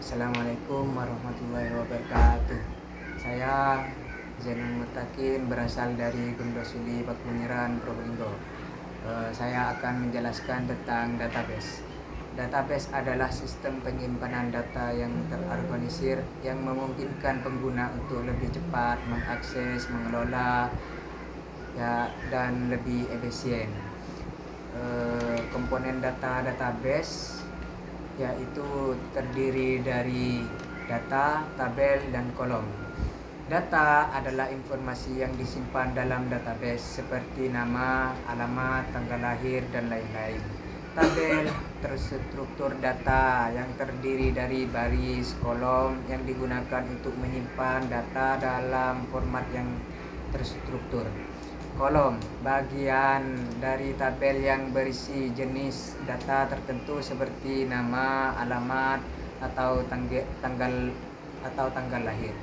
Assalamualaikum warahmatullahi wabarakatuh. Saya Zainul Mutakin, berasal dari Gondosuli, Pakunyiran, Probolinggo. Saya akan menjelaskan tentang database. Database adalah sistem penyimpanan data yang terorganisir yang memungkinkan pengguna untuk lebih cepat mengakses, mengelola, dan lebih efisien. Komponen data database yaitu terdiri dari data, tabel, dan kolom. Data adalah informasi yang disimpan dalam database seperti nama, alamat, tanggal lahir, dan lain-lain. Tabel terstruktur data yang terdiri dari baris, kolom yang digunakan untuk menyimpan data dalam format yang terstruktur. Kolom, bagian dari tabel yang berisi jenis data tertentu seperti nama, alamat, atau tanggal lahir.